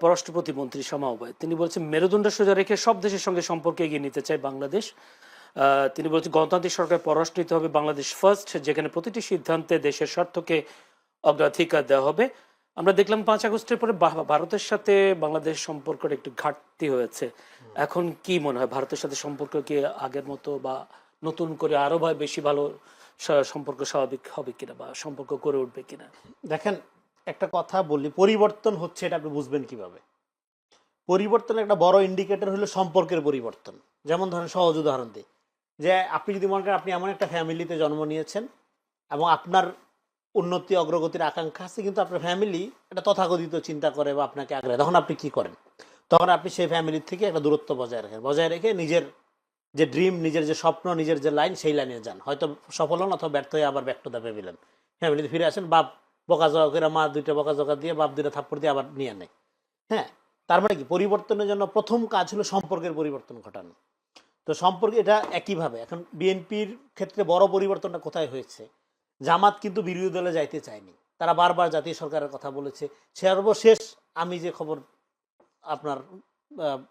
পররাষ্ট্র প্রতিমন্ত্রী শামা ওবায়দ তিনি বলছেন মেরুদণ্ড সোজা রেখে সব দেশের সঙ্গে সম্পর্ক এগিয়ে নিতে চায় বাংলাদেশ। তিনি বলছেন গণতান্ত্রিক সরকার পররাষ্ট্র নীতি হবে বাংলাদেশ ফার্স্ট, যেখানে প্রতিটি সিদ্ধান্তে দেশের স্বার্থকে অগ্রাধিকার দেওয়া হবে। আমরা দেখলাম 5 আগস্টের পরে ভারতের সাথে বাংলাদেশ সম্পর্কের একটু ঘাটতি হয়েছে। এখন কি মনে হয় ভারতের সাথে সম্পর্ক কি আগের মতো বা নতুন করে আরো বেশি ভালো সম্পর্ক স্বাভাবিক হবে কিনা বা সম্পর্ক গড়ে উঠবে কিনা? দেখেন, একটা কথা বলি, পরিবর্তন হচ্ছে এটা আপনি বুঝবেন কিভাবে? পরিবর্তনের একটা বড় ইন্ডিকেটর হলো সম্পর্কের পরিবর্তন। যেমন ধরেন, সহজ উদাহরণ দিই, যে আপনি যদি মনে করেন আপনি এমন একটা ফ্যামিলিতে জন্ম নিয়েছেন এবং আপনার উন্নতি অগ্রগতির আকাঙ্ক্ষা আছে, কিন্তু আপনার ফ্যামিলি এটা তথাকথিত চিন্তা করে বা আপনাকে আগ্রহ, তখন আপনি কি করেন? তখন আপনি সেই ফ্যামিলির থেকে একটা দূরত্ব বজায় রেখে নিজের যে ড্রিম, নিজের যে স্বপ্ন, নিজের যে লাইন, সেই লাইনে যান। হয়তো সফল হন অথবা ব্যর্থ হয়ে আবার ব্যাক টু দ্য প্যাভিলিয়ন, ফ্যামিলিতে ফিরে আসেন, বাপ বকাঝকা করে, মা দুইটা বকাঝকা দিয়ে, বাপ দুইটা থাপ্পড় দিয়ে আবার নিয়ে নেয়। হ্যাঁ, তার মানে কি, পরিবর্তনের জন্য প্রথম কাজ হলো সম্পর্কের পরিবর্তন ঘটানো। তো সম্পর্কে এটা একইভাবে এখন বিএনপির ক্ষেত্রে বড় পরিবর্তনটা কোথায় হয়েছে? জামাত কিন্তু বিরোধী দলে যাইতে চায়নি, তারা বারবার জাতীয় সরকারের কথা বলেছে। সর্বশেষ আমি যে খবর আপনার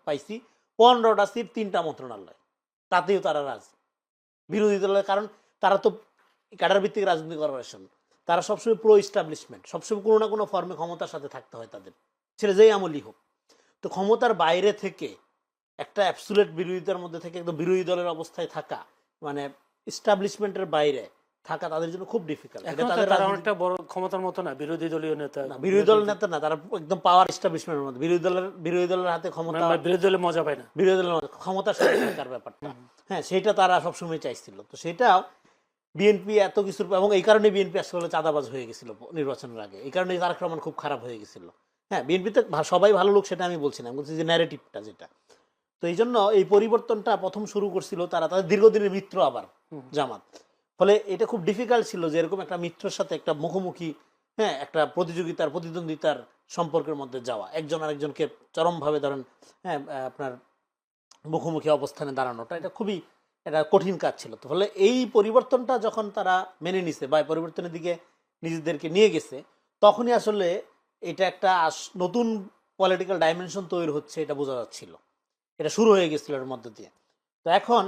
পাইছি, 15টা সিট 3টা মন্ত্রণালয়, তাতেও তারা রাজি বিরোধী দলের। কারণ তারা তো ক্যাডার ভিত্তিক রাজনৈতিক অর্গানাইজেশন, তারা সবসময় প্রো ইস্টাবলিশমেন্ট, সবসময় কোনো না কোনো ফর্মে ক্ষমতার সাথে থাকতে হয় তাদের, সেটা যেই আমলই হোক। তো ক্ষমতার বাইরে থেকে একটা অ্যাবসুলেট বিরোধিতার মধ্যে থেকে একদম বিরোধী দলের অবস্থায় থাকা, মানে ইস্টাবলিশমেন্টের বাইরে থাকা তাদের জন্য খুব ডিফিকাল্ট। তারা অনেকটা বড় ক্ষমতার মতো না, বিরোধী দলীয় নেতা না, বিরোধী দলের নেতা না, তারা একদম পাওয়ার এস্টাবলিশমেন্টের মধ্যে, বিরোধী দলের হাতে ক্ষমতা, বিরোধী দলে মজা পায় না, বিরোধী দলের ক্ষমতার সাথে থাকার ব্যাপারটা। হ্যাঁ, সেটা তারা সবসময় চাইছিল। তো সেটা বিএনপি এত কিছুর, এবং এই কারণে বিএনপি আসলে চাঁদাবাজ হয়ে গেছিল নির্বাচনের আগে, এই কারণে তারেক রহমান খুব খারাপ হয়ে গেছিল। হ্যাঁ, বিএনপিতে সবাই ভালো লোক, সেটা আমি বলছি না, আমি বলছি যে ন্যারেটিভটা যেটা। তো এই জন্য এই পরিবর্তনটা প্রথম শুরু করছিল তারা, তাদের দীর্ঘদিনের মিত্র আবার জামাত। ফলে এটা খুব ডিফিকাল্ট ছিল যে এরকম একটা মিত্রের সাথে একটা মুখোমুখি, হ্যাঁ, একটা প্রতিদ্বন্দ্বিতার সম্পর্কের মধ্যে যাওয়া, একজন আরেকজনকে চরমভাবে ধরেন, হ্যাঁ, আপনার মুখোমুখি অবস্থানে দাঁড়ানোটা, এটা খুবই একটা কঠিন কাজ ছিল। তো ফলে এই পরিবর্তনটা যখন তারা মেনে নিছে বা পরিবর্তনের দিকে নিজেদেরকে নিয়ে গেছে, তখনই আসলে এটা একটা নতুন পলিটিক্যাল ডাইমেনশন তৈরি হচ্ছে, এটা বোঝা যাচ্ছিল, এটা শুরু হয়ে গেছিল এর মধ্য দিয়ে। তো এখন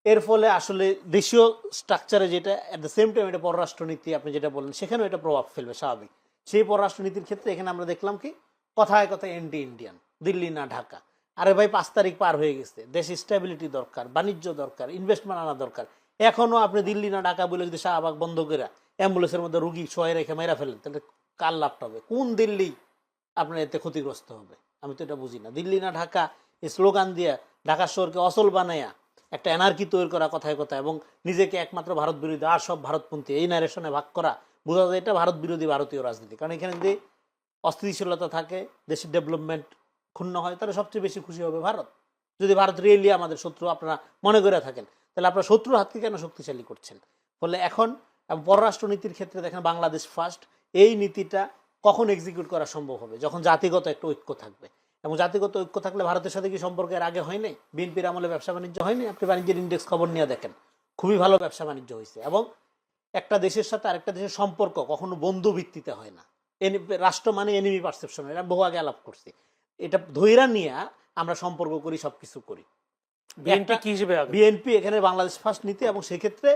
এর ফলে আসলে দেশীয় স্ট্রাকচারে যেটা, অ্যাট দ্য সেম টাইম এটা পররাষ্ট্রনীতি আপনি যেটা বললেন, সেখানেও এটা প্রভাব ফেলবে স্বাভাবিক। সেই পররাষ্ট্রনীতির ক্ষেত্রে এখানে আমরা দেখলাম কি, কথায় কথায় এন্টি ইন্ডিয়ান, দিল্লি না ঢাকা। আরে ভাই, 5 তারিখ পার হয়ে গেছে, দেশে স্টেবিলিটি দরকার, বাণিজ্য দরকার, ইনভেস্টমেন্ট আনা দরকার। এখনো আপনি দিল্লি না ঢাকা বলে যদি শাহবাগ বন্ধ করে অ্যাম্বুলেন্সের মধ্যে রুগী শোয়াই রেখে মেরা ফেলেন, তাহলে কার লাভটা হবে? কোন দিল্লি আপনার এতে ক্ষতিগ্রস্ত হবে? আমি তো এটা বুঝি না। দিল্লি না ঢাকা এই স্লোগান দিয়ে ঢাকা শহরকে অচল বানাইয়া একটা এনার্কি তৈরি করা কথায় কথায়, এবং নিজেকে একমাত্র ভারত বিরোধী আর সব ভারতপন্থী, এই ন্যারেশনে ভাগ করা, বোঝা যায় এটা ভারত বিরোধী ভারতীয় রাজনীতি। কারণ এখানে যদি অস্থিতিশীলতা থাকে, দেশের ডেভেলপমেন্ট ক্ষুণ্ণ হয়, তাহলে সবচেয়ে বেশি খুশি হবে ভারত। যদি ভারত রিয়েলি আমাদের শত্রু আপনারা মনে করে থাকেন, তাহলে আপনারা শত্রুর হাতকে কেন শক্তিশালী করছেন? ফলে এখন পররাষ্ট্রনীতির ক্ষেত্রে দেখেন বাংলাদেশ ফার্স্ট, এই নীতিটা কখন এক্সিকিউট করা সম্ভব হবে? যখন জাতিগত একটা ঐক্য থাকবে। এবং জাতিগত ঐক্য থাকলে ভারতের সাথে কি সম্পর্ক এর আগে হয় নাই? বিএনপির আমলে ব্যবসা বাণিজ্য হয়নি? আপনি বাণিজ্যের ইন্ডেক্স খবর নিয়ে দেখেন, খুবই ভালো ব্যবসা বাণিজ্য হয়েছে। এবং একটা দেশের সাথে আরেকটা দেশের সম্পর্ক কখনো বন্ধু ভিত্তিতে হয় না, রাষ্ট্র মানে এনিমি পারসেপশন, এটা বহু আগে আলাপ করছি। এটা ধৈর্য নিয়ে আমরা সম্পর্ক করি, সবকিছু করি। বিএনপি এখানে বাংলাদেশ ফার্স্ট নীতি, এবং সেক্ষেত্রে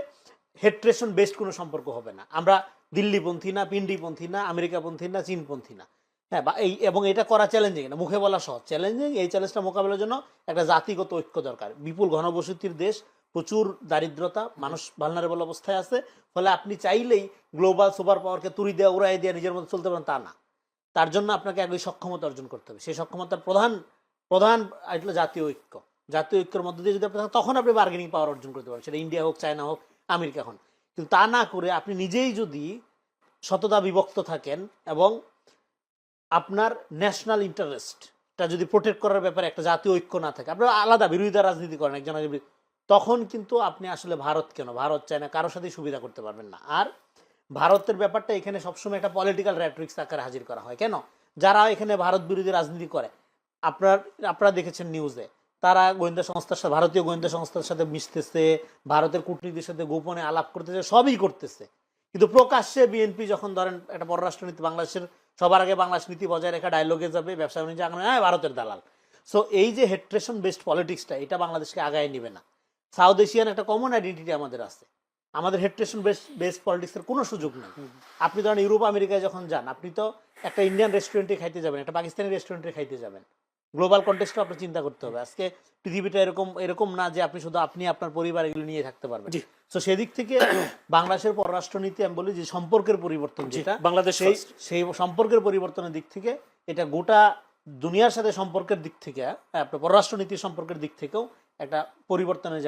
হেট্রেশন বেসড কোনো সম্পর্ক হবে না। আমরা দিল্লিপন্থী না, পিন্ডিপন্থী না, আমেরিকাপন্থী না, চীনপন্থী না। হ্যাঁ, বা এবং এটা করা চ্যালেঞ্জিং না, মুখে বলা সহজ, চ্যালেঞ্জিং। এই চ্যালেঞ্জটা মোকাবেলার জন্য একটা জাতিগত ঐক্য দরকার। বিপুল ঘনবসতির দেশ, প্রচুর দারিদ্রতা, মানুষ ভালনারেবল অবস্থায় আছে। ফলে আপনি চাইলেই গ্লোবাল সুপার পাওয়ারকে তুড়ি দেওয়া, উড়াই দেওয়া, নিজের মধ্যে চলতে পারেন তা না। তার জন্য আপনাকে একই সক্ষমতা অর্জন করতে হবে। সেই সক্ষমতার প্রধান আসলে জাতীয় ঐক্য। জাতীয় ঐক্যের মধ্যে দিয়ে যদি আপনি, তখন আপনি বার্গেনিং পাওয়ার অর্জন করতে পারেন, সেটা ইন্ডিয়া হোক, চায়না হোক, আমেরিকা হোক। কিন্তু তা না করে আপনি নিজেই যদি শততা বিভক্ত থাকেন এবং আপনার ন্যাশনাল ইন্টারেস্টটা যদি প্রোটেক্ট করার ব্যাপারে একটা জাতীয় ঐক্য না থাকে, আপনারা আলাদা বিরোধিতা রাজনীতি করেন একজন, তখন কিন্তু আপনি আসলে ভারত কেন, ভারত চায়না কারোর সাথেই সুবিধা করতে পারবেন না। আর ভারতের ব্যাপারটা এখানে সবসময় একটা পলিটিক্যাল র্যাটরিক্স আকারে হাজির করা হয়। কেন? যারা এখানে ভারত বিরোধী রাজনীতি করে, আপনারা দেখেছেন নিউজে, তারা গোয়েন্দা সংস্থার সাথে, ভারতীয় গোয়েন্দা সংস্থার সাথে মিশতেছে, ভারতের কূটনীতির সাথে গোপনে আলাপ করতেছে, সবই করতেছে। কিন্তু প্রকাশ্যে বিএনপি যখন ধরেন একটা পররাষ্ট্রনীতি বাংলাদেশের সবার আগে বাংলাদেশ নীতি বজায় রেখা ডায়লগে যাবে, ব্যবসা বাণিজ্য আগামী ভারতের দালাল। সো এই যে হেট্রেশন বেসড পলিটিক্সটা, এটা বাংলাদেশকে আগায় নিবে না। সাউথ এশিয়ান একটা কমন আইডেন্টিটি আমাদের আছে, আমাদের হেট্রেশন বেসড পলিটিক্সের কোনো সুযোগ নেই। আপনি ধরেন ইউরোপ আমেরিকায় যখন যান, আপনি তো একটা ইন্ডিয়ান রেস্টুরেন্টে খাইতে যাবেন, একটা পাকিস্তানি রেস্টুরেন্টে খাইতে যাবেন, গ্লোবাল কন্টেক্সটও আপনার চিন্তা করতে হবে। আজকে পৃথিবীটা এরকম না যে আপনি শুধু আপনি আপনার পরিবার এগুলো নিয়ে থাকতে পারবেন। তো সেদিক থেকে বাংলাদেশের পররাষ্ট্রনীতি আমি বলি যে সম্পর্কের পরিবর্তন, যেটা বাংলাদেশ সেই সম্পর্কের পরিবর্তনের দিক থেকে এটা গোটা দুনিয়ার সাথে সম্পর্কের দিক থেকে, আপনার পররাষ্ট্রনীতির সম্পর্কের দিক থেকেও একটা পরিবর্তনের